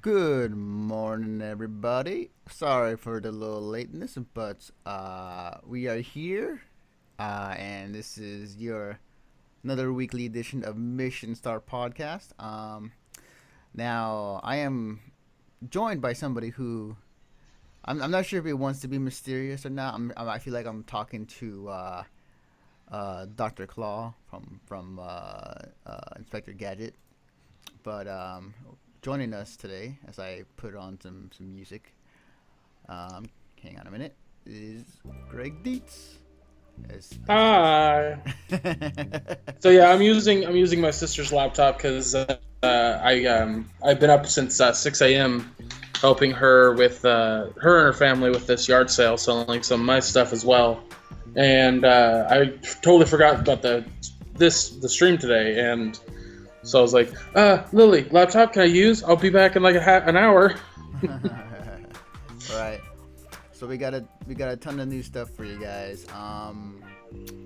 Good morning, everybody. Sorry for the little lateness, but we are here, and this is your another weekly edition of Mission Star Podcast. Now I am joined by somebody who I'm not sure if he wants to be mysterious or not. I feel like I'm talking to Dr. Claw from Inspector Gadget, but joining us today as I put on some music. Hang on a minute. Is Greg Dietz? As Hi. So yeah, I'm using my sister's laptop because I've been up since 6 a.m. helping her with her and her family with this yard sale, selling some of my stuff as well. And I totally forgot about the stream today, and so I was like, Lily, laptop, can I use? I'll be back in like an hour. right. So we got a ton of new stuff for you guys.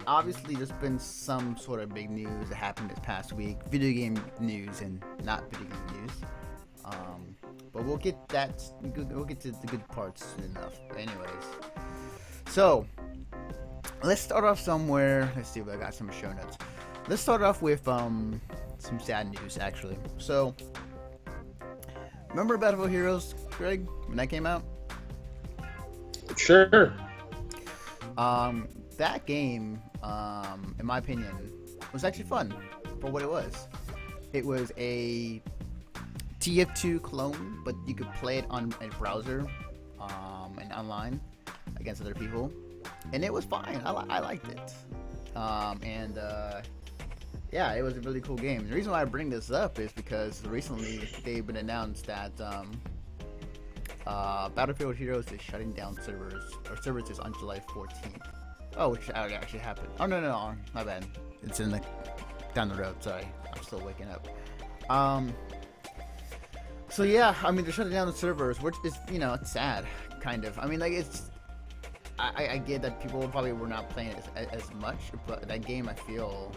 Obviously there's been some sort of big news that happened this past week, video game news and not video game news. Um, but we'll get to the good parts soon enough. Anyways, so let's start off somewhere. Let's see if I got some show notes. Let's start off with some sad news actually. So remember Battlefield Heroes, Greg, when that came out? Sure. That game, in my opinion, was actually fun for what it was. It was a TF2 clone, but you could play it on a browser and online against other people, and it was fine. I liked it, and yeah, it was a really cool game. The reason why I bring this up is because recently they've been announced that Battlefield Heroes is shutting down servers on July 14th. Oh, which actually happened. Oh no, my bad. It's in the down the road. Sorry, I'm still waking up. Um. So yeah, I mean they're shutting down the servers, which is it's sad, kind of. I mean like it's. I get that people probably were not playing it as much, but that game I feel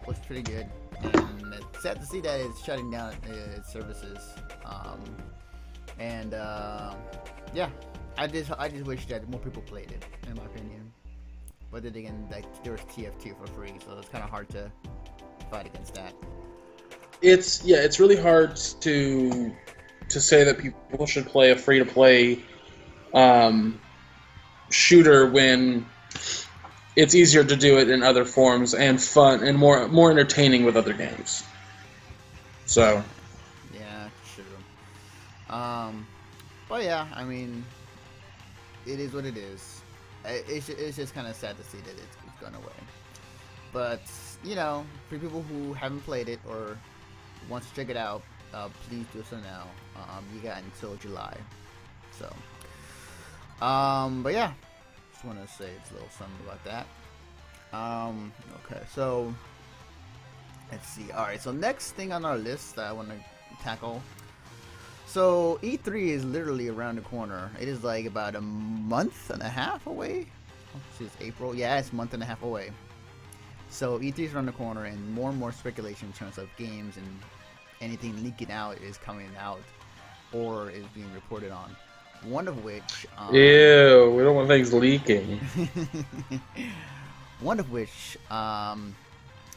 was pretty good, and it's sad to see that it's shutting down its services. And yeah, I just wish that more people played it, in my opinion. But then again, like there was TF2 for free, so it's kind of hard to fight against that. It's really hard to say that people should play a free to play um, shooter when it's easier to do it in other forms and fun and more entertaining with other games. So Yeah, true. But yeah, I mean, it is what it is. It's just kind of sad to see that it's gone away. But for people who haven't played it or wants to check it out, please do so now. You got until July. So, but yeah, just want to say a little something about that. Okay, so let's see. All right, so next thing on our list that I want to tackle. So E3 is literally around the corner. It is like about a month and a half away. Oh, see, it's April. Yeah, it's a month and a half away. So E3 is around the corner, and more speculation in terms of games and anything leaking out is coming out or is being reported on. One of which, ew, we don't want things leaking. one of which,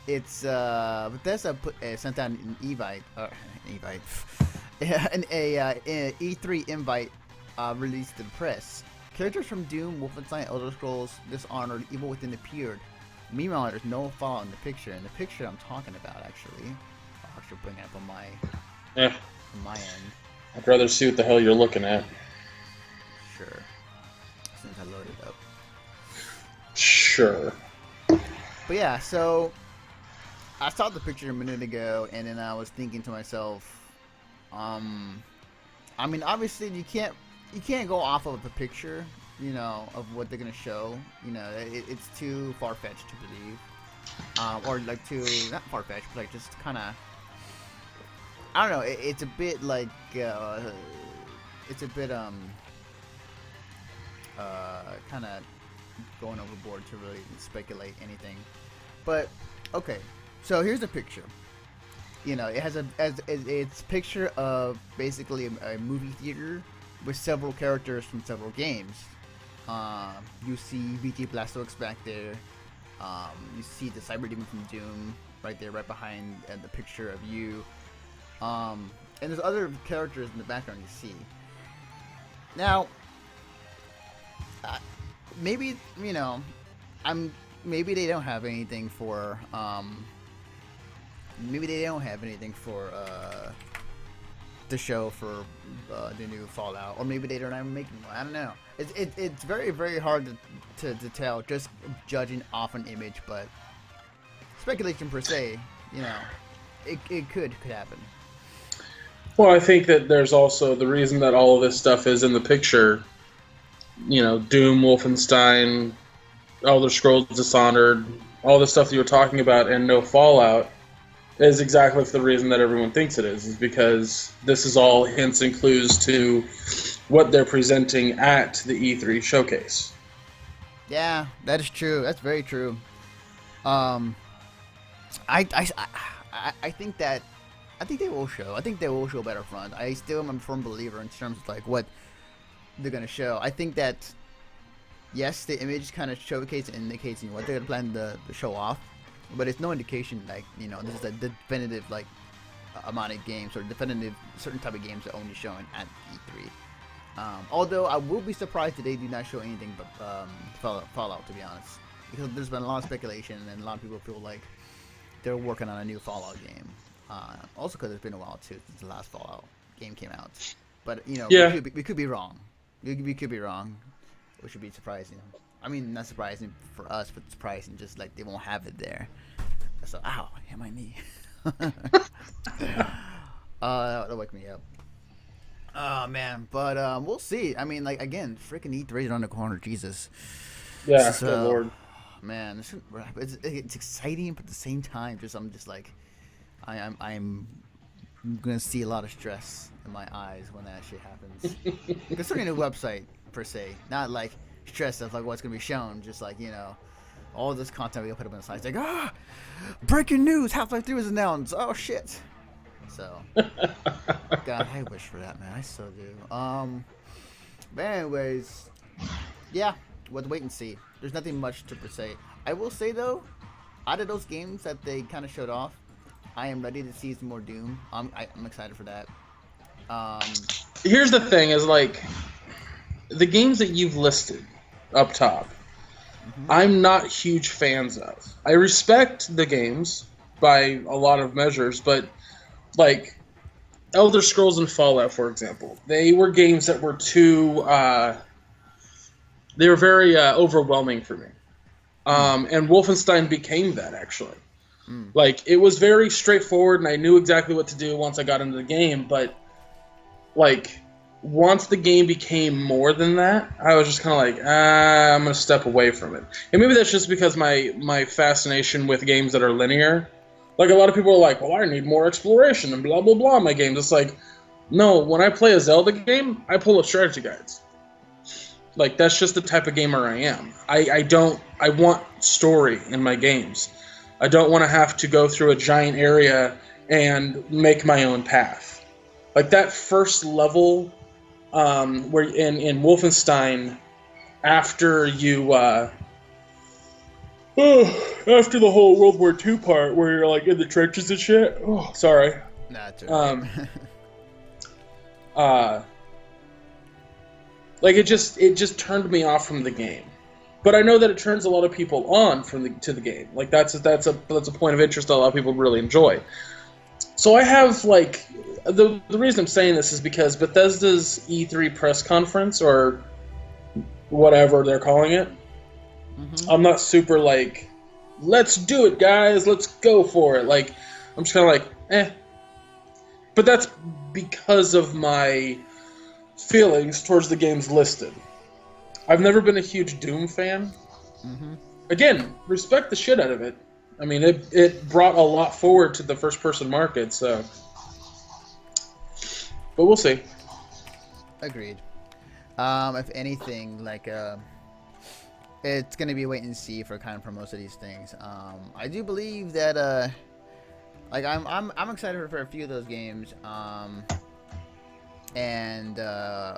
it's Bethesda sent out an invite, an E3 invite released to the press. Characters from Doom, Wolfenstein, Elder Scrolls, Dishonored, Evil Within appeared. Meanwhile, there's no fallout in the picture, and the picture I'm talking about I'll actually bring it up Eh, on my end. I'd rather see what the hell you're looking at. Sure, as soon as I load it up. Sure. But yeah, so I saw the picture a minute ago, and then I was thinking to myself, I mean, obviously you can't go off of the picture, of what they're gonna show. It's too far fetched to believe, or like too not far fetched, but like just kind of. I don't know. It's a bit like it's a bit kind of going overboard to really speculate anything. But okay, so here's the picture. you know, it has its picture of basically a movie theater with several characters from several games. You see VT Blastoise back there. You see the Cyber Demon from Doom right there, right behind the picture of you. And there's other characters in the background you see. Now, maybe you know, maybe they don't have anything for maybe they don't have anything for the show for the new Fallout, or maybe they don't even make one. I don't know. It's very hard to tell just judging off an image, but speculation per se, you know, it could happen. Well, I think that there's also the reason that all of this stuff is in the picture. You know, Doom, Wolfenstein, Elder Scrolls Dishonored, all the stuff that you were talking about, and no Fallout is exactly for the reason that everyone thinks it is because this is all hints and clues to what they're presenting at the E3 showcase. Yeah, that is true. That's very true. I think that I think they will show. I think they will show Battlefront. I still am a firm believer in terms of like what they're gonna show. I think that yes, the image kind of showcases and indicates what they're gonna plan to show off, but it's no indication like this is a definitive like amount of games or definitive certain type of games are only shown at E3. Although I will be surprised that they do not show anything but Fallout, to be honest, because there's been a lot of speculation and a lot of people feel like they're working on a new Fallout game. Also, because it's been a while too since the last Fallout game came out. But Yeah. we could be wrong. We could be wrong, which would be surprising. I mean, not surprising for us, but surprising just like they won't have it there. So, ow, hit my knee. That'll wake me up. Oh man, but we'll see. I mean, like again, freaking E3 is around the corner. Jesus. Yeah, So, good lord. man, it's exciting, but at the same time, I'm just like, I'm gonna see a lot of stress in my eyes when that shit happens. Concerning the website per se, not like stress of like what's gonna be shown, just like all this content we put up on the site. It's like breaking news: Half-Life 3 was announced. Oh shit. So, God, I wish for that, man. I so do. But anyways, yeah, we'll wait and see. There's nothing much to per se. I will say though, out of those games that they kind of showed off, I am ready to see some more Doom. I'm excited for that. Here's the thing: is like the games that you've listed up top. I'm not huge fans of. I respect the games by a lot of measures, but like Elder Scrolls and Fallout, for example, they were games that were too. They were very overwhelming for me. And Wolfenstein became that actually. Like it was very straightforward, and I knew exactly what to do once I got into the game. But like once the game became more than that, I was just kind of like, I'm gonna step away from it. And maybe that's just because my fascination with games that are linear. Like a lot of people are like, well, I need more exploration and blah blah blah in my games. It's like, no, when I play a Zelda game, I pull up strategy guides. Like that's just the type of gamer I am. I want story in my games. I don't want to have to go through a giant area and make my own path. Like that first level, where in Wolfenstein, after you after the whole World War II part where you're like in the trenches and shit. Oh, sorry. Nah, it's okay. Like it just turned me off from the game. But I know that it turns a lot of people on to the game. Like that's a point of interest that a lot of people really enjoy. So I have like the reason I'm saying this is because Bethesda's E3 press conference or whatever they're calling it. I'm not super like, let's do it, guys. Let's go for it. Like I'm just kind of like, eh. But that's because of my feelings towards the games listed. I've never been a huge Doom fan. Again, respect the shit out of it. I mean, it brought a lot forward to the first-person market, so... But we'll see. Agreed. If anything, like, it's gonna be wait and see for kind of for most of these things. I do believe that, Like I'm excited for a few of those games. And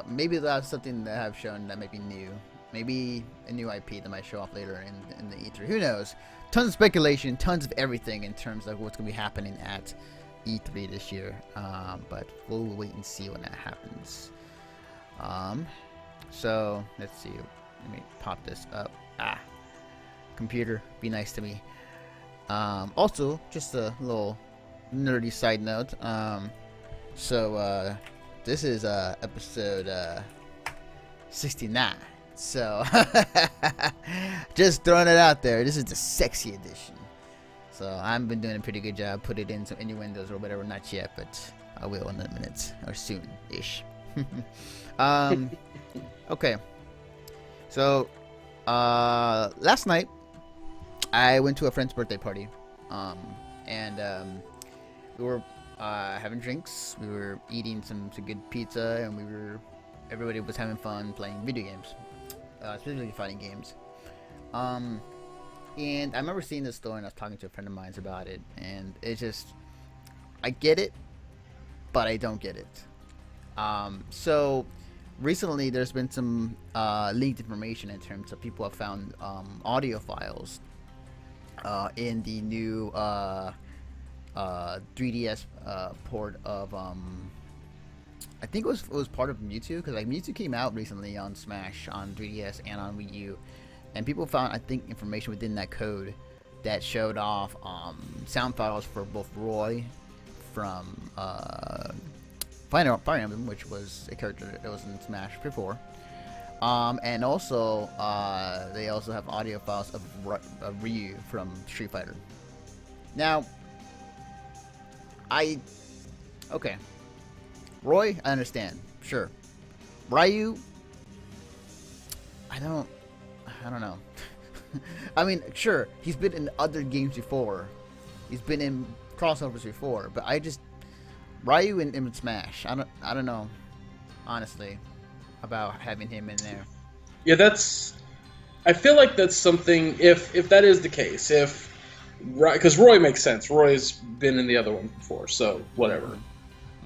maybe they'll have something that have shown that might be new. Maybe a new IP that might show off later in the E3. Who knows? Tons of speculation, tons of everything in terms of what's going to be happening at E3 this year. But we'll wait and see when that happens. So let's see. Let me pop this up. Computer, be nice to me. Also, just a little nerdy side note. This is episode 69. So just throwing it out there. This is the sexy edition. So I've been doing a pretty good job. Put it in some innuendos or whatever. Not yet, but I will in a minute or soon-ish. Okay. So last night I went to a friend's birthday party. And we were having drinks. We were eating some good pizza, and everybody was having fun playing video games, specifically fighting games. And I remember seeing this story, and I was talking to a friend of mine about it, and it's just, I get it, but I don't get it. So recently there's been some leaked information in terms of people have found audio files in the new 3DS port of I think it was part of Mewtwo, because like Mewtwo came out recently on Smash on 3DS and on Wii U, and people found, I think, information within that code that showed off sound files for both Roy from Fire Emblem, which was a character that was in Smash before, and also they also have audio files of Ryu from Street Fighter. Now, okay, Roy, I understand, sure. Ryu, I don't know. I mean, sure, he's been in other games before, he's been in crossovers before, but Ryu in Smash, I don't know, honestly, about having him in there. Yeah, I feel like that's something, if that is the case, because Roy makes sense. Roy's been in the other one before, so whatever.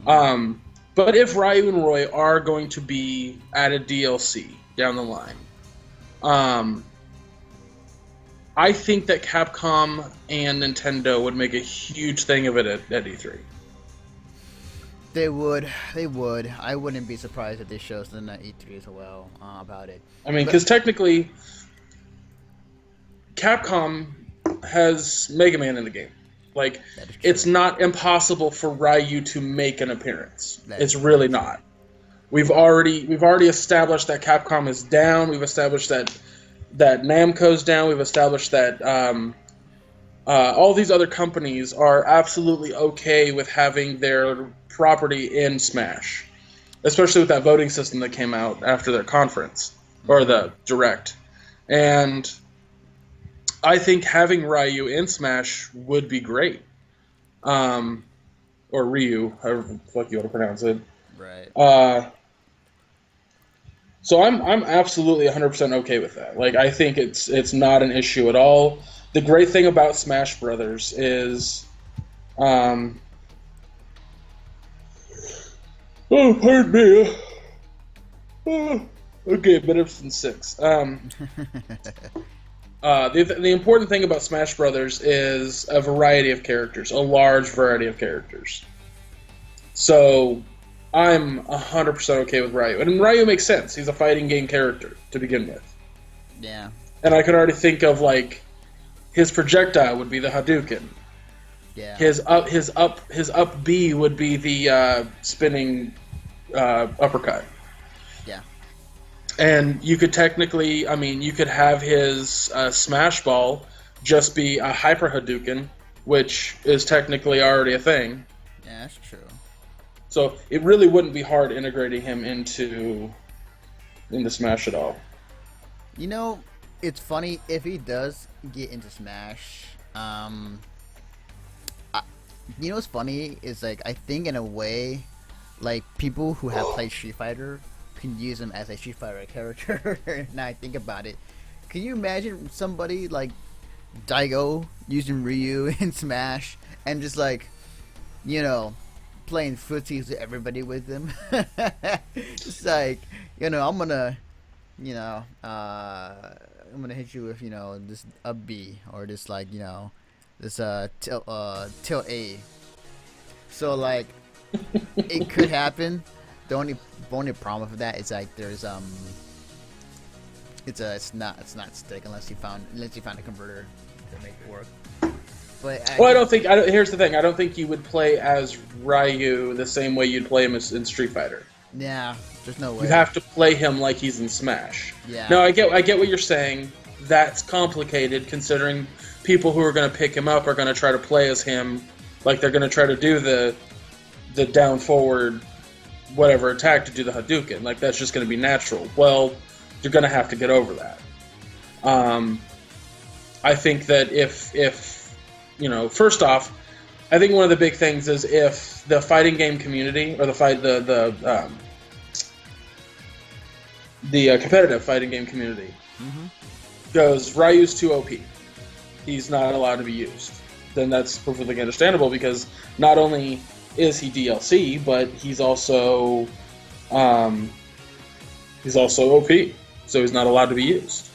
Mm-hmm. But if Ryu and Roy are going to be added DLC down the line, I think that Capcom and Nintendo would make a huge thing of it at E3. They would. I wouldn't be surprised if they show us in E3 as well about it. I mean, because technically, Capcom has Mega Man in the game. Like, it's not impossible for Ryu to make an appearance. It's really not. We've already established that Capcom is down. We've established that Namco's down. We've established that all these other companies are absolutely okay with having their property in Smash, especially with that voting system that came out after their conference, or the Direct. And I think having Ryu in Smash would be great. Or Ryu, however the fuck you want to pronounce it. Right. So I'm absolutely 100% okay with that. Like, I think it's not an issue at all. The great thing about Smash Brothers is, oh, pardon me. Okay, Beneficent 6. The important thing about Smash Brothers is a variety of characters, a large variety of characters. So I'm 100% okay with Ryu. And Ryu makes sense. He's a fighting game character to begin with. Yeah. And I can already think of, like, his projectile would be the Hadouken. Yeah. His up B would be the spinning uppercut. Yeah. And you could technically, you could have his Smash Ball just be a Hyper Hadouken, which is technically already a thing. Yeah, that's true. So it really wouldn't be hard integrating him into Smash at all. You know, it's funny, if he does get into Smash, you know what's funny is, like, I think in a way, like, people who have played Street Fighter can use him as a Street Fighter character. Now I think about it, can you imagine somebody like Daigo using Ryu in Smash and just like, you know, playing footsies with everybody with them. It's like, I'm gonna, you know, I'm gonna hit you with, this up B or this like, this tilt A. So like, it could happen. The only problem with that is like there's it's not stick unless you found a converter to make it work. But here's the thing. I don't think you would play as Ryu the same way you'd play him in Street Fighter. Yeah, there's no way. You have to play him like he's in Smash. Yeah. No, I get what you're saying. That's complicated considering people who are going to pick him up are going to try to play as him, like they're going to try to do the down forward whatever attack to do the Hadouken. Like that's just going to be natural. Well, you're going to have to get over that. I think that if first off, I think one of the big things is if the fighting game community or the competitive fighting game community goes Ryu's too OP, he's not allowed to be used, then that's perfectly understandable because not only is he DLC, but he's also OP, so he's not allowed to be used.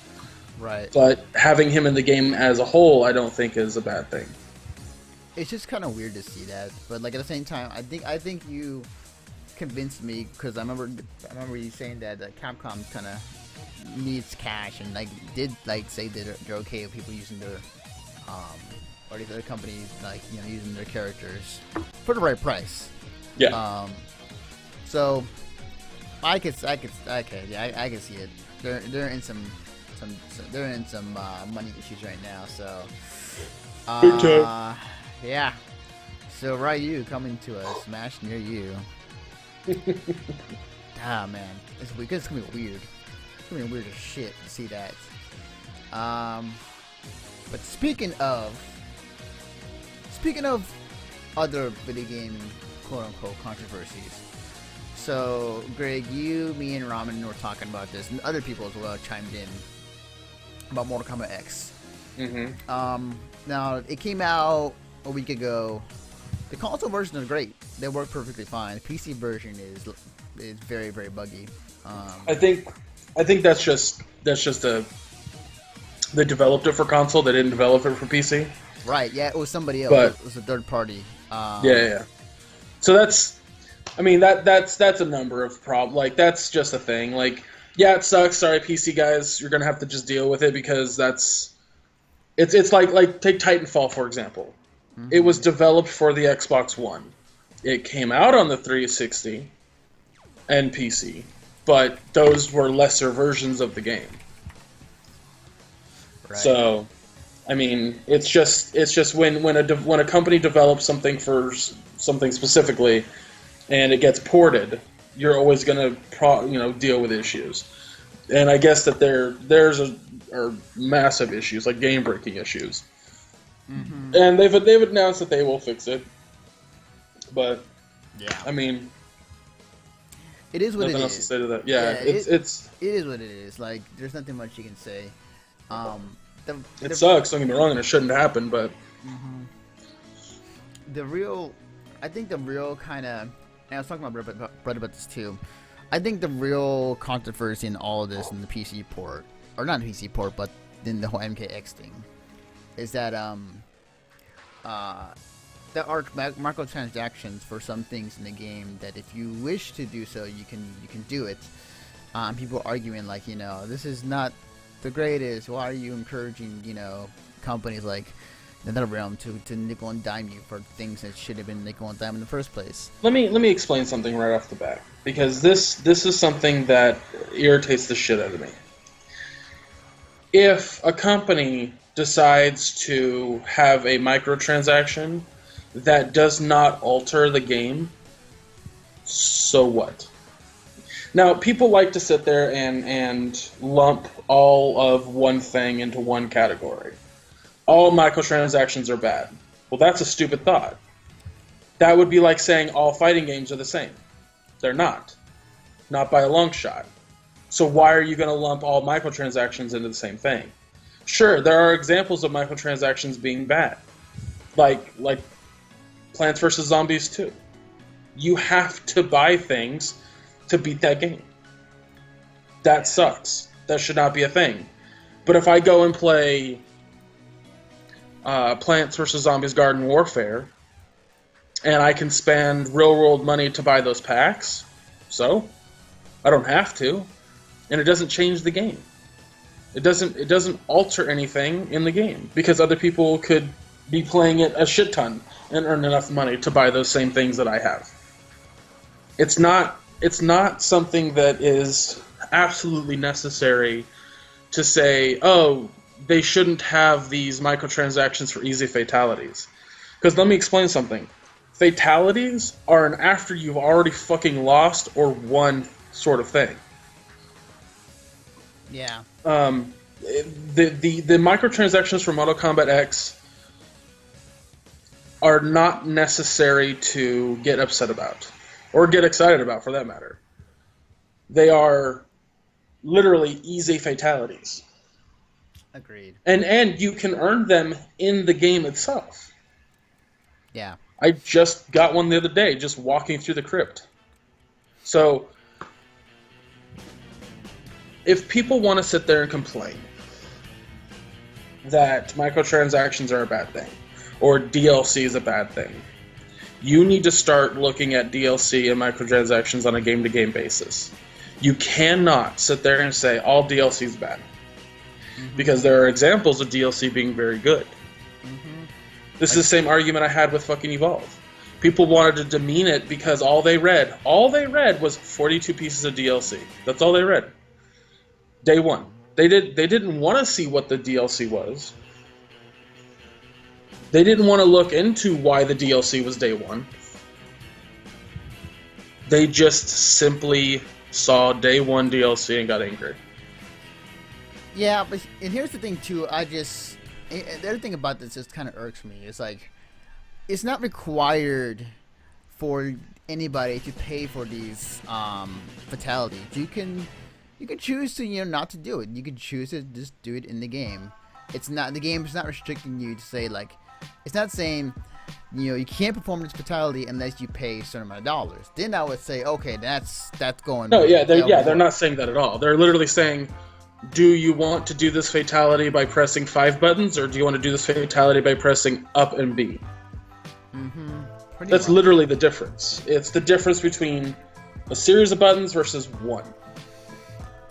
Right. But having him in the game as a whole, I don't think is a bad thing. It's just kind of weird to see that, but like at the same time, I think you convinced me because I remember you saying that Capcom kind of needs cash and like did like say that they're okay with people using their or these other companies like using their characters for the right price. Yeah. So I can see it. They're in some money issues right now. So yeah. So Ryu coming to a Smash near you. Man, it's gonna be weird. It's gonna be weird as shit to see that. But speaking of other video game quote unquote controversies. So Greg, you, me, and Ramen were talking about this, and other people as well chimed in about Mortal Kombat X. Now it came out a week ago. The console version is great; they work perfectly fine. The PC version is very, very buggy. I think that's just they developed it for console. They didn't develop it for PC. Right? Yeah, it was somebody else. But, it was a third party. Yeah. So that's a number of problems. Like that's just a thing. Like yeah, it sucks. Sorry, PC guys, you're gonna have to just deal with it because it's like take Titanfall for example. It was developed for the Xbox One. It came out on the 360 and PC, but those were lesser versions of the game. Right. So, I mean, it's just when a company develops something for something specifically, and it gets ported, you're always going to deal with issues. And I guess that there's are massive issues, like game breaking issues. And they've announced that they will fix it. But yeah, I mean, it is what it is. Nothing else to say to that. Yeah, it is what it is. Like there's nothing much you can say. It sucks. Don't get me wrong, and it shouldn't happen. But I think the real kind of, and I was talking about Brett about this too. I think the real controversy in all of this in the PC port, or not the PC port, but in the whole MKX thing, is that there are microtransactions for some things in the game that if you wish to do so, you can do it. People arguing like, this is not the greatest. Why are you encouraging, companies like NetherRealm to nickel and dime you for things that should have been nickel and dime in the first place? Let me explain something right off the bat, because this is something that irritates the shit out of me. If a company decides to have a microtransaction that does not alter the game, so what? Now, people like to sit there and lump all of one thing into one category. All microtransactions are bad. Well, that's a stupid thought. That would be like saying all fighting games are the same. They're not. Not by a long shot. So why are you going to lump all microtransactions into the same thing? Sure, there are examples of microtransactions being bad. Like Plants vs. Zombies 2. You have to buy things to beat that game. That sucks. That should not be a thing. But if I go and play Plants vs. Zombies Garden Warfare, and I can spend real-world money to buy those packs, so I don't have to, and it doesn't change the game. It doesn't alter anything in the game, because other people could be playing it a shit ton and earn enough money to buy those same things that I have. It's not something that is absolutely necessary to say, oh, they shouldn't have these microtransactions for easy fatalities. Because let me explain something. Fatalities are an after you've already fucking lost or won sort of thing. Yeah. The microtransactions for Mortal Kombat X are not necessary to get upset about, or get excited about, for that matter. They are literally easy fatalities. Agreed. And you can earn them in the game itself. Yeah. I just got one the other day, just walking through the crypt. So, if people want to sit there and complain that microtransactions are a bad thing, or DLC is a bad thing, you need to start looking at DLC and microtransactions on a game-to-game basis. You cannot sit there and say all DLC is bad. Mm-hmm. Because there are examples of DLC being very good. Mm-hmm. This is the same argument I had with fucking Evolve. People wanted to demean it because all they read was 42 pieces of DLC. That's all they read. Day one. They didn't want to see what the DLC was. They didn't want to look into why the DLC was day one. They just simply saw day one DLC and got angry. Yeah, and here's the thing too. The other thing about this just kind of irks me. It's like, it's not required for anybody to pay for these fatalities. You can choose to not to do it. You can choose to just do it in the game. The game is not restricting you to say, like, it's not saying you can't perform this fatality unless you pay a certain amount of dollars. Then I would say, okay, that's going. No, yeah, they're not saying that at all. They're literally saying, do you want to do this fatality by pressing 5 buttons, or do you want to do this fatality by pressing up and B? Mm-hmm. That's literally the difference. It's the difference between a series of buttons versus one.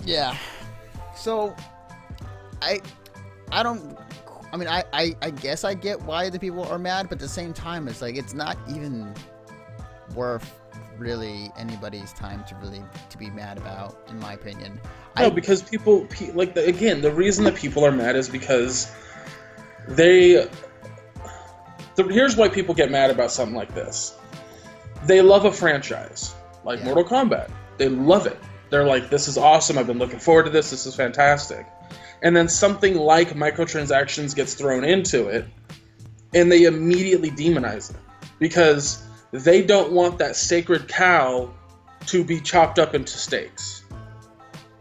Yeah. So, I guess I get why the people are mad, but at the same time, it's like, it's not even worth really anybody's time to be mad about, in my opinion. No, because people the reason that people are mad is because here's why people get mad about something like this. They love a franchise like Mortal Kombat. They love it. They're like, this is awesome. I've been looking forward to this. This is fantastic. And then something like microtransactions gets thrown into it, and they immediately demonize it because they don't want that sacred cow to be chopped up into steaks.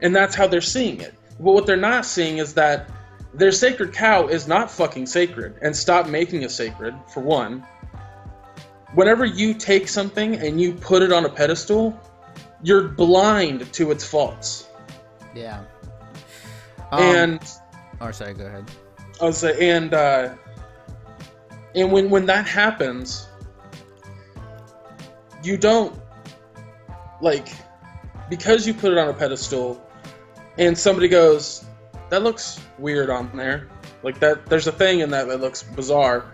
And that's how they're seeing it. But what they're not seeing is that their sacred cow is not fucking sacred, and stop making it sacred, for one. Whenever you take something and you put it on a pedestal, you're blind to its faults. Yeah. Sorry, go ahead. I was saying, and when that happens, you don't, like, because you put it on a pedestal, and somebody goes, that looks weird on there, like that, there's a thing in that looks bizarre,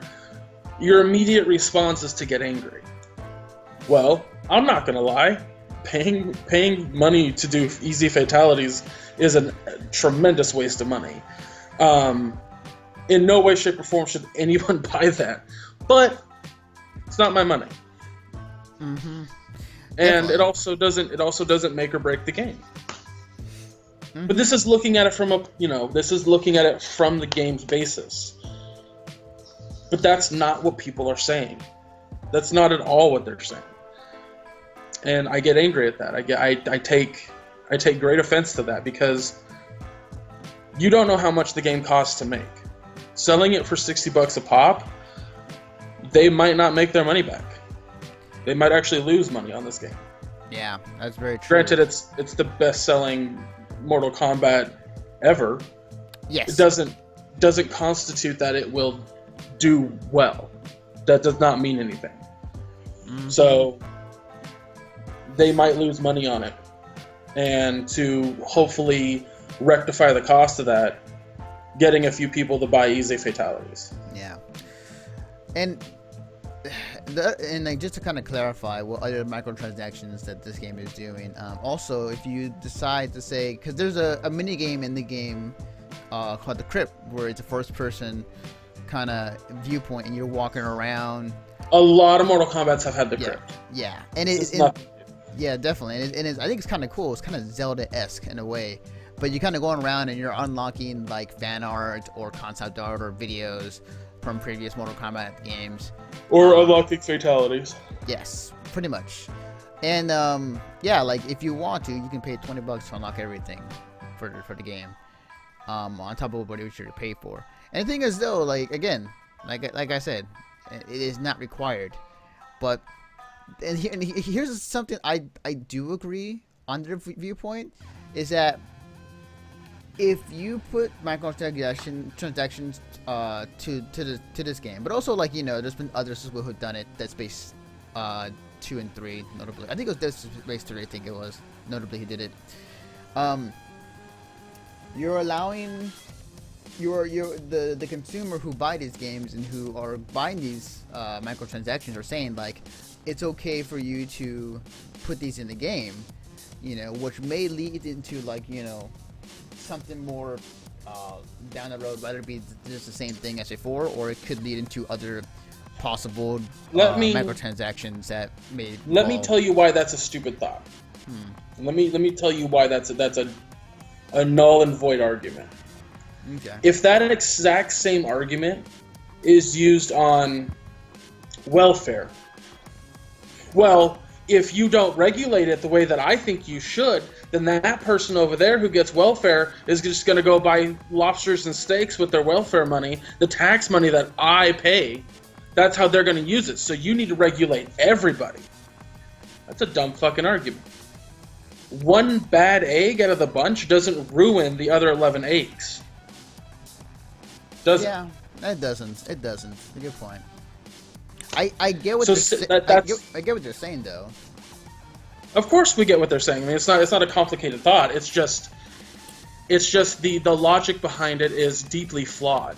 your immediate response is to get angry. Well, I'm not gonna lie, paying money to do easy fatalities is a tremendous waste of money. In no way, shape, or form should anyone buy that. But it's not my money. Mm-hmm. And it also doesn't make or break the game. Mm-hmm. But this is looking at it from from the game's basis. But that's not what people are saying. That's not at all what they're saying. And I get angry at that. I take great offense to that, because you don't know how much the game costs to make. Selling it for $60 a pop, they might not make their money back. They might actually lose money on this game. Yeah, that's very true. Granted, it's the best-selling Mortal Kombat ever. Yes. It doesn't constitute that it will do well. That does not mean anything. Mm-hmm. So they might lose money on it. And to hopefully rectify the cost of that, getting a few people to buy easy fatalities. Yeah. And like just to kind of clarify what other microtransactions that this game is doing. Also, if you decide to say, because there's a mini game in the game called The Crypt, where it's a first-person kind of viewpoint, and you're walking around. A lot of Mortal Kombats have had The Crypt. Yeah, and yeah, definitely, and I think it's kind of cool. It's kind of Zelda-esque in a way, but you're kind of going around and you're unlocking like fan art or concept art or videos from previous Mortal Kombat games. Or unlocking fatalities. Yes, pretty much. And yeah, like if you want to, you can pay $20 to unlock everything for the game. On top of what you should pay for. And the thing is, though, like again, like I said, it is not required. But here's something I do agree on the viewpoint is that if you put microtransactions to this game, but also like there's been others as well who've done it. Dead Space 2 and 3, notably. I think it was Dead Space 3. I think it was notably he did it. You're allowing the consumer who buy these games and who are buying these microtransactions are saying like it's okay for you to put these in the game, which may lead into like something more down the road, whether it be just the same thing as before, or it could lead into other possible microtransactions that may. Let me tell you why that's a stupid thought. Let me tell you why that's a null and void argument. Okay. If that exact same argument is used on welfare, well, if you don't regulate it the way that I think you should, then that person over there who gets welfare is just going to go buy lobsters and steaks with their welfare money, the tax money that I pay. That's how they're going to use it. So you need to regulate everybody. That's a dumb fucking argument. One bad egg out of the bunch doesn't ruin the other 11 eggs. Does it? Yeah, it doesn't. It doesn't. A good point. I get what I get what they're saying, though. Of course, we get what they're saying. I mean, it's not a complicated thought. It's just the logic behind it is deeply flawed.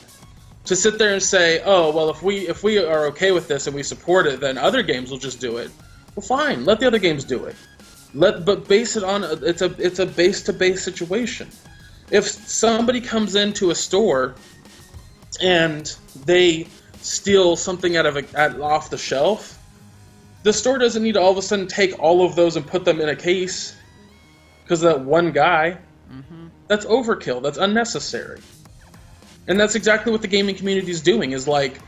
To sit there and say, oh well, if we are okay with this and we support it, then other games will just do it. Well, fine, let the other games do it. But base it on it's a base to base situation. If somebody comes into a store and they steal something off the shelf, the store doesn't need to all of a sudden take all of those and put them in a case because of that one guy. Mm-hmm. That's overkill. That's unnecessary. And that's exactly what the gaming community is doing. Is like,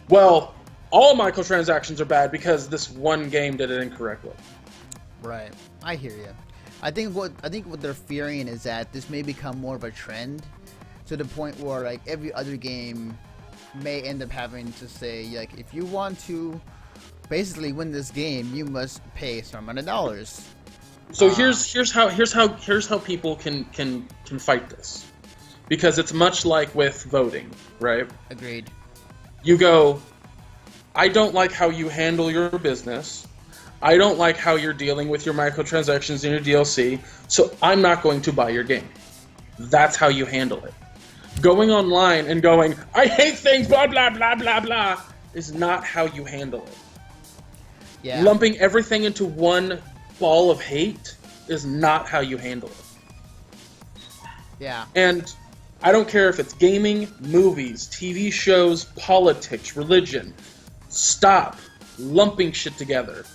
well, all microtransactions are bad because this one game did it incorrectly. Right. I hear you. I think what they're fearing is that this may become more of a trend to the point where like every other game may end up having to say like if you want to basically win this game, you must pay some amount of dollars. So here's how people can fight this, because it's much like with voting, right? Agreed. You go, I don't like how you handle your business. I don't like how you're dealing with your microtransactions in your DLC, so I'm not going to buy your game. That's how you handle it. Going online and going, I hate things, blah, blah, blah, blah, blah, is not how you handle it. Yeah. Lumping everything into one ball of hate is not how you handle it. Yeah. And I don't care if it's gaming, movies, TV shows, politics, religion. Stop lumping shit together.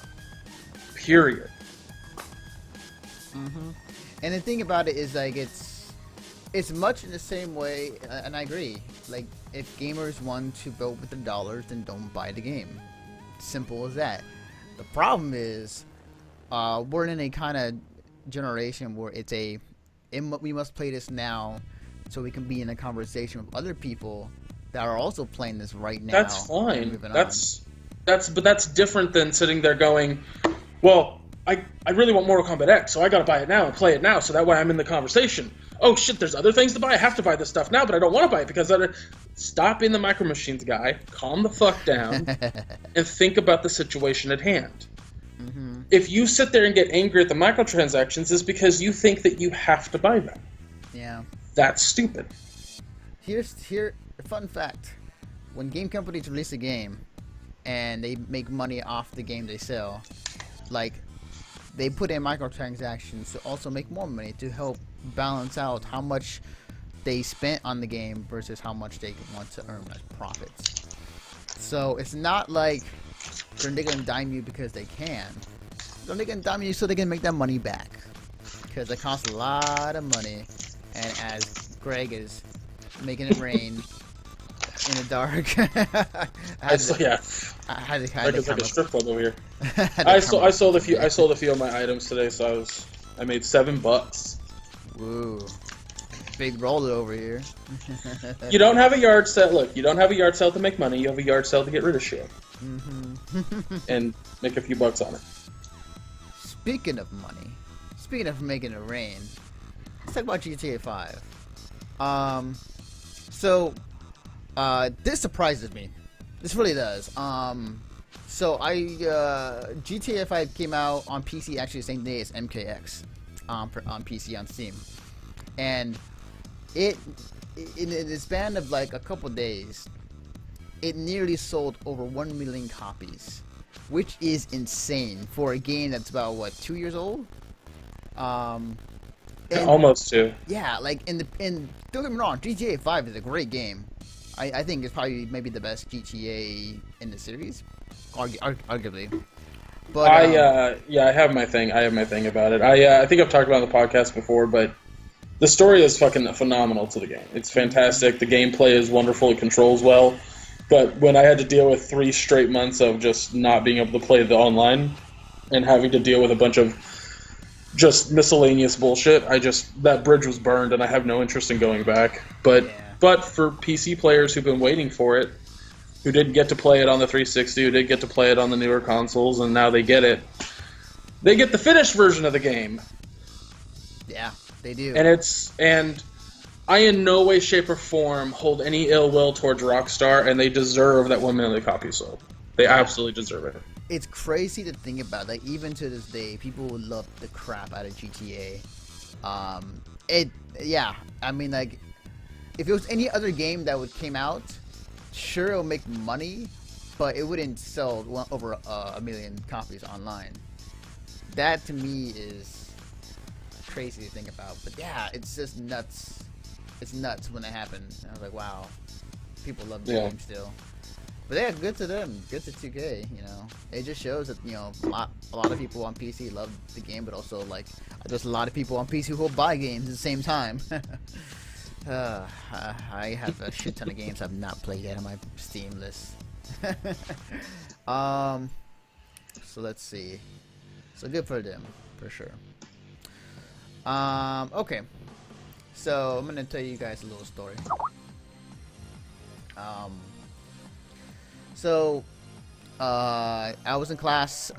Period. Mm-hmm. And the thing about it is like it's much in the same way, and I agree. Like if gamers want to vote with their dollars, then don't buy the game. Simple as that. The problem is, we're in a kind of generation where we must play this now, so we can be in a conversation with other people that are also playing this right now. That's and fine. moving on. That's different than sitting there going, well, I really want Mortal Kombat X, so I gotta buy it now and play it now, so that way I'm in the conversation. Oh shit, there's other things to buy. I have to buy this stuff now, but I don't want to buy it because stop being the Micro Machines guy. Calm the fuck down and think about the situation at hand. Mm-hmm. If you sit there and get angry at the microtransactions, it's because you think that you have to buy them. Yeah. That's stupid. Here, a fun fact: when game companies release a game and they make money off the game they sell, like they put in microtransactions to also make more money to help balance out how much they spent on the game versus how much they want to earn as profits. So it's not like they're nickel and dime you because they can. They're nickel and dime you so they can make that money back, because it costs a lot of money. And as Greg is making it rain in the dark, I had like a strip club over here. I sold a few of my items today, so I made $7. Woo. Big roller over here. You don't have a yard sale. Look, you don't have a yard sale to make money. You have a yard sale to get rid of shit. Mm-hmm. And make a few bucks on it. Speaking of money, speaking of making it rain, let's talk about GTA 5. This surprises me. This really does. GTA 5 came out on PC actually the same day as MKX on PC on Steam. And in the span of like a couple days, it nearly sold over 1 million copies, which is insane for a game that's about, what, 2 years old? Almost 2. Yeah, like, don't get me wrong, GTA 5 is a great game. I think it's probably maybe the best GTA in the series, arguably. But I have my thing. I have my thing about it. I think I've talked about it on the podcast before, but the story is fucking phenomenal to the game. It's fantastic. The gameplay is wonderful. It controls well. But when I had to deal with 3 straight months of just not being able to play the online and having to deal with a bunch of just miscellaneous bullshit, that bridge was burned, and I have no interest in going back. But for PC players who've been waiting for it, who didn't get to play it on the 360, who did get to play it on the newer consoles, and now they get it. They get the finished version of the game. Yeah, they do. And I in no way, shape, or form hold any ill will towards Rockstar, and they deserve that 1 million copies sold. They absolutely deserve it. It's crazy to think about. Like, even to this day, people would love the crap out of GTA. I mean, like, if it was any other game that came out, sure, it'll make money, but it wouldn't sell over 1 million copies online. That, to me, is crazy to think about. But yeah, it's just nuts. It's nuts when it happens. I was like, wow, people love the game still. But yeah, good to them. Good to 2K. You know, it just shows that, you know, a lot of people on PC love the game, but also, like, there's a lot of people on PC who will buy games at the same time. I have a shit ton of games I've not played yet on my Steam list. So let's see. So good for them, for sure. Okay. So I'm gonna tell you guys a little story. I was in class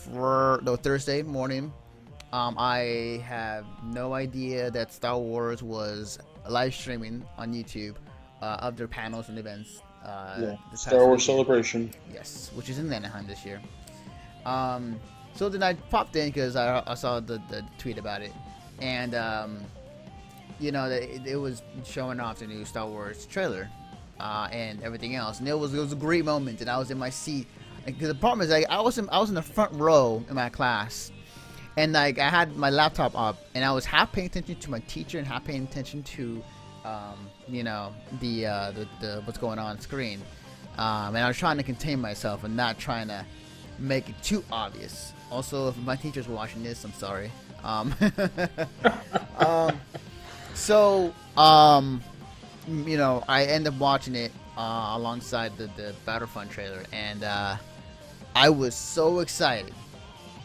for Thursday morning. I have no idea that Star Wars was live streaming on YouTube of their panels and events. Star Wars Celebration. Yes, which is in Anaheim this year. So then I popped in because I saw the tweet about it, and you know, it was showing off the new Star Wars trailer and everything else, and it was a great moment, and I was in my seat. Because the problem is, like, I was in the front row in my class. And, like, I had my laptop up, and I was half paying attention to my teacher and half paying attention to, you know, the what's going on screen. And I was trying to contain myself and not trying to make it too obvious. Also, if my teacher's watching this, I'm sorry. You know, I end up watching it alongside the Battlefront trailer, and I was so excited.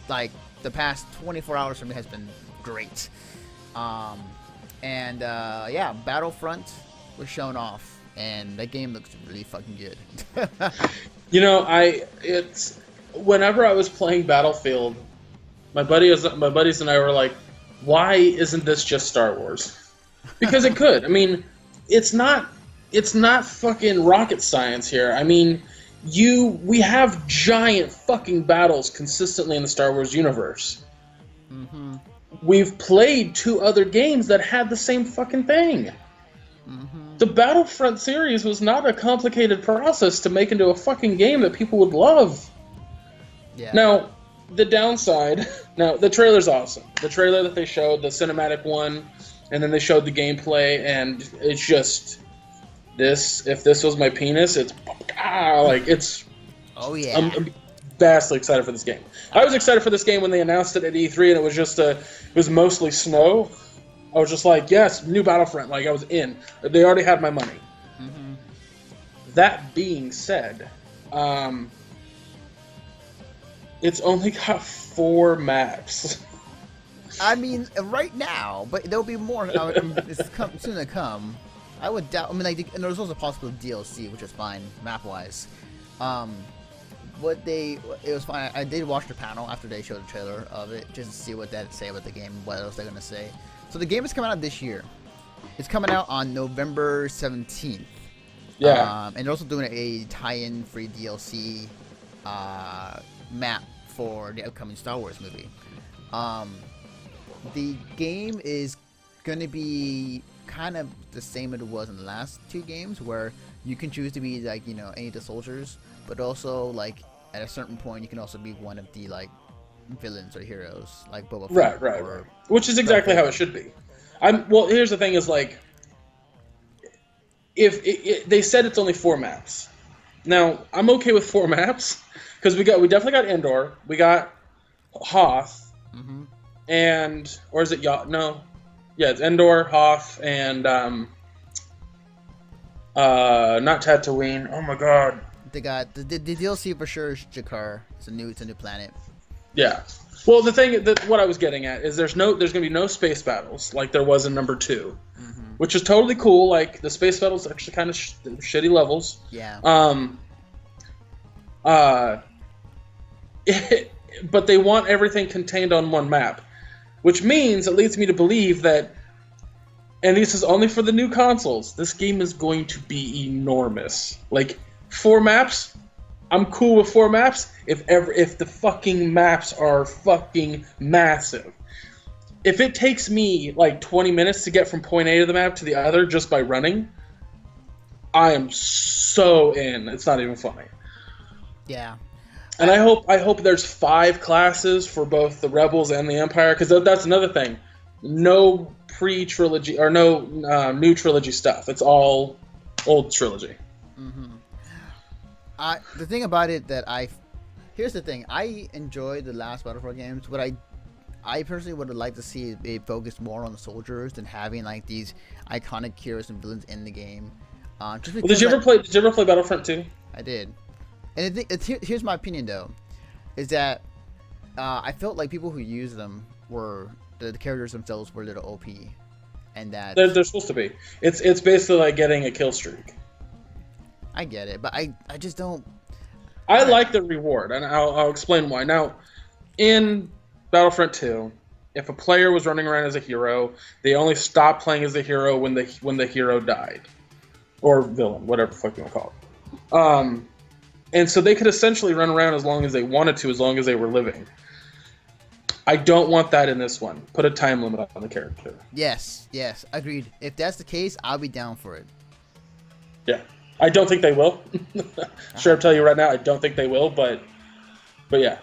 Like, the past 24 hours for me has been great. Yeah, Battlefront was shown off and that game looks really fucking good. It's whenever I was playing Battlefield, my buddies and I were like, why isn't this just Star Wars? Because it could. I mean, it's not fucking rocket science here. I mean, we have giant fucking battles consistently in the Star Wars universe. Mm-hmm. We've played 2 other games that had the same fucking thing. Mm-hmm. The Battlefront series was not a complicated process to make into a fucking game that people would love. Yeah. Now, the downside... Now, the trailer's awesome. The trailer that they showed, the cinematic one, and then they showed the gameplay, and it's just... If this was my penis, it's... it's... Oh, yeah. I'm vastly excited for this game. I was excited for this game when they announced it at E3, and it was just it was mostly snow. I was just like, yes, new Battlefront. Like, I was in. They already had my money. Mm-hmm. That being said, it's only got 4 maps. I mean, right now, but there'll be more. It's soon to come. I would doubt. I mean, and there's also possible DLC, which is fine map-wise. It was fine. I did watch the panel after they showed the trailer of it, just to see what that say about the game, what else they're gonna say. So the game is coming out this year. It's coming out on November 17th. Yeah. And they're also doing a tie-in free DLC map for the upcoming Star Wars movie. The game is gonna be kind of the same as it was in the last 2 games, where you can choose to be any of the soldiers, but also at a certain point you can also be one of the villains or heroes, like Boba Fett. Right. Which is exactly how it should be. Here's the thing: is if they said it's only 4 maps. Now I'm okay with 4 maps because we definitely got Endor, we got Hoth, mm-hmm. or is it No, yeah, it's Endor, Hoth, and not Tatooine. Oh my god. They got the DLC for sure is Jakar. It's a new planet. Yeah. Well, the thing that what I was getting at is there's going to be no space battles like there was in number 2, mm-hmm. which is totally cool. Like the space battles are actually kind of shitty levels. Yeah. But they want everything contained on one map, which means it leads me to believe that, and this is only for the new consoles, this game is going to be enormous. 4 maps. I'm cool with 4 maps if the fucking maps are fucking massive. If it takes me 20 minutes to get from point A to the map to the other just by running, I am so in. It's not even funny. Yeah. And I hope there's 5 classes for both the Rebels and the Empire, because that's another thing. No pre-trilogy or no new trilogy stuff. It's all old trilogy. Mm-hmm. The thing about it here's the thing. I enjoyed the last Battlefront games, but I personally would have liked to see it focus more on the soldiers than having these iconic heroes and villains in the game. Did you ever play Battlefront 2? I did. And here's my opinion though, is that I felt like people who used them were the characters themselves were a little OP, and that they're supposed to be. It's basically like getting a kill streak. I get it, but I just don't. I like the reward, and I'll explain why. Now, in Battlefront 2, if a player was running around as a hero, they only stopped playing as a hero when the hero died, or villain, whatever the fuck you want to call it. And so they could essentially run around as long as they wanted to, as long as they were living. I don't want that in this one. Put a time limit on the character. Yes, agreed. If that's the case, I'll be down for it. Yeah. I don't think they will. Sure, I'll tell you right now, I don't think they will, but yeah.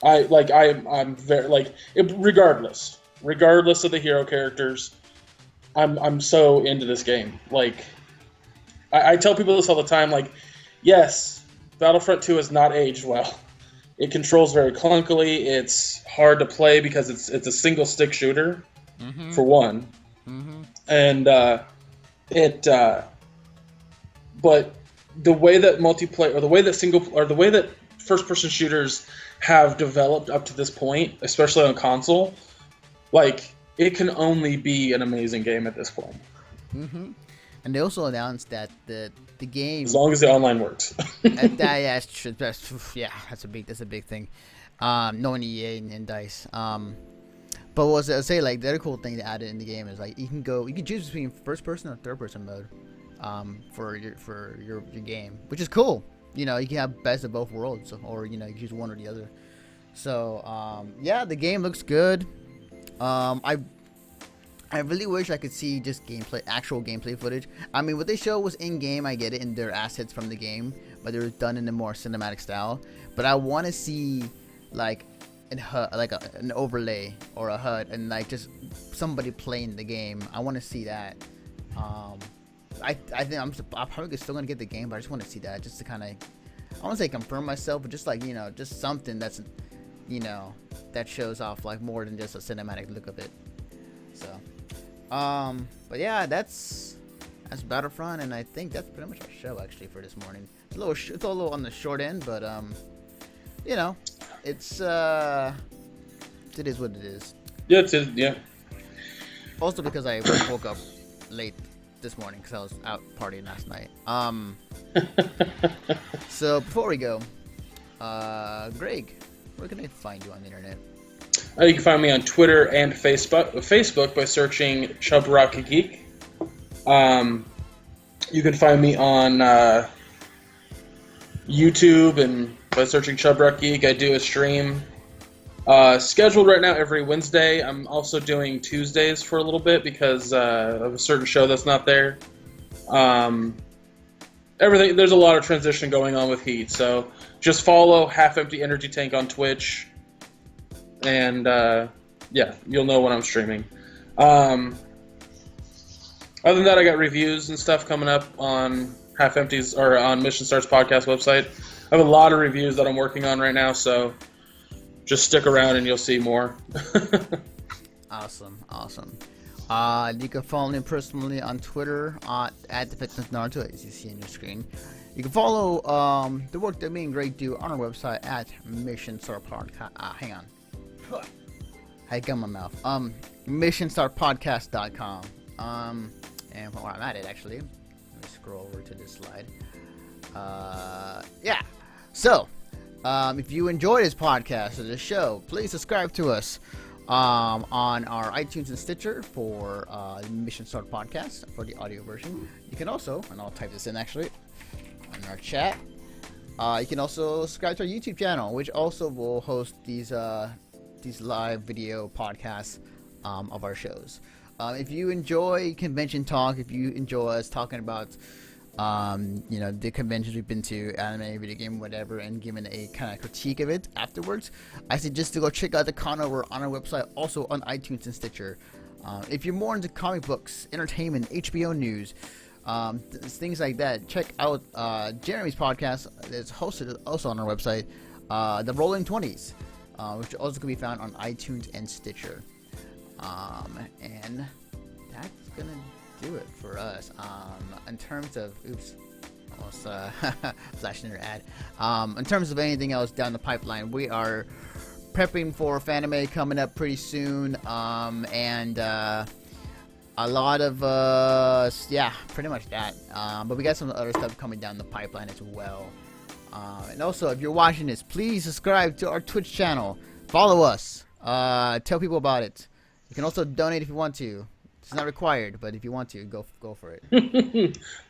I'm very regardless of the hero characters, I'm so into this game. I tell people this all the time, yes, Battlefront 2 has not aged well. It controls very clunkily. It's hard to play because it's a single stick shooter, mm-hmm. for one. Mm-hmm. And but the way that multiplayer, or the way that first-person shooters have developed up to this point, especially on console, it can only be an amazing game at this point. Mm-hmm. And they also announced that the game, as long as the online works. that's a big thing. Knowing EA and DICE. But what I say, like the other cool thing they added in the game is like you can choose between first person or third person mode, for your game, which is cool. You know, you can have best of both worlds, or you know, you choose one or the other. So yeah, the game looks good. I really wish I could see just actual gameplay footage. I mean, what they showed was in game. I get it, and they're assets from the game, but they were done in a more cinematic style. But I want to see like an overlay or a HUD, and like just somebody playing the game. I want to see that. I think I'm probably still gonna get the game, but I just want to see that just to kind of, I want to say confirm myself, but just like, you know, just something that's, you know, that shows off like more than just a cinematic look of it. So, but yeah, that's Battlefront, and I think that's pretty much our show actually for this morning. It's a little on the short end, but you know, it is what it is. Yeah, it is. Yeah. Also because I woke up late this morning because I was out partying last night. So before we go, Greg, where can I find you on the internet? You can find me on Twitter and Facebook by searching Chub Rocky Geek. You can find me on YouTube and by searching Chub Rocky Geek. I do a stream scheduled right now every Wednesday. I'm also doing Tuesdays for a little bit because of a certain show that's not there. There's a lot of transition going on with Heat, so just follow Half Empty Energy Tank on Twitch. And yeah, you'll know when I'm streaming. Other than that, I got reviews and stuff coming up on Half Empty's or on Mission Starts podcast website. I have a lot of reviews that I'm working on right now, so just stick around and you'll see more. Awesome. You can follow me personally on Twitter at the Fitness Naruto, as you see on your screen. You can follow the work that me and Greg do on our website at Mission Star Podcast. Hang on. I got my mouth. missionstartpodcast.com. And while I'm at it, actually, let me scroll over to this slide. Yeah. So, if you enjoy this podcast or this show, please subscribe to us on our iTunes and Stitcher for Mission Start Podcast for the audio version. You can also, and I'll type this in actually, on our chat. You can also subscribe to our YouTube channel, which also will host these live video podcasts of our shows. If you enjoy convention talk, if you enjoy us talking about you know, the conventions we've been to, anime, video game, whatever, and giving a kind of critique of it afterwards, I suggest to go check out the content over on our website, also on iTunes and Stitcher. If you're more into comic books, entertainment, HBO news, things like that, check out Jeremy's podcast. It's hosted also on our website, The Rolling 20s, which also can be found on iTunes and Stitcher. And that's gonna do it for us. In terms of almost flashing their ad. In terms of anything else down the pipeline, we are prepping for Fanime coming up pretty soon, and a lot of pretty much that. But we got some other stuff coming down the pipeline as well. And also, if you're watching this, please subscribe to our Twitch channel. Follow us. Tell people about it. You can also donate if you want to. It's not required, but if you want to, go for it.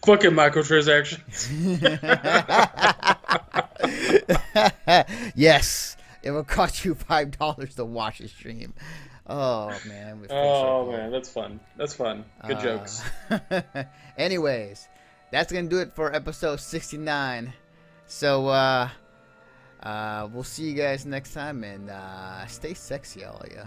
Fucking microtransactions. Yes, it will cost you $5 to watch a stream. Oh man. Man, that's fun. Good jokes. Anyways, that's gonna do it for episode 69. So we'll see you guys next time, and stay sexy, all ya.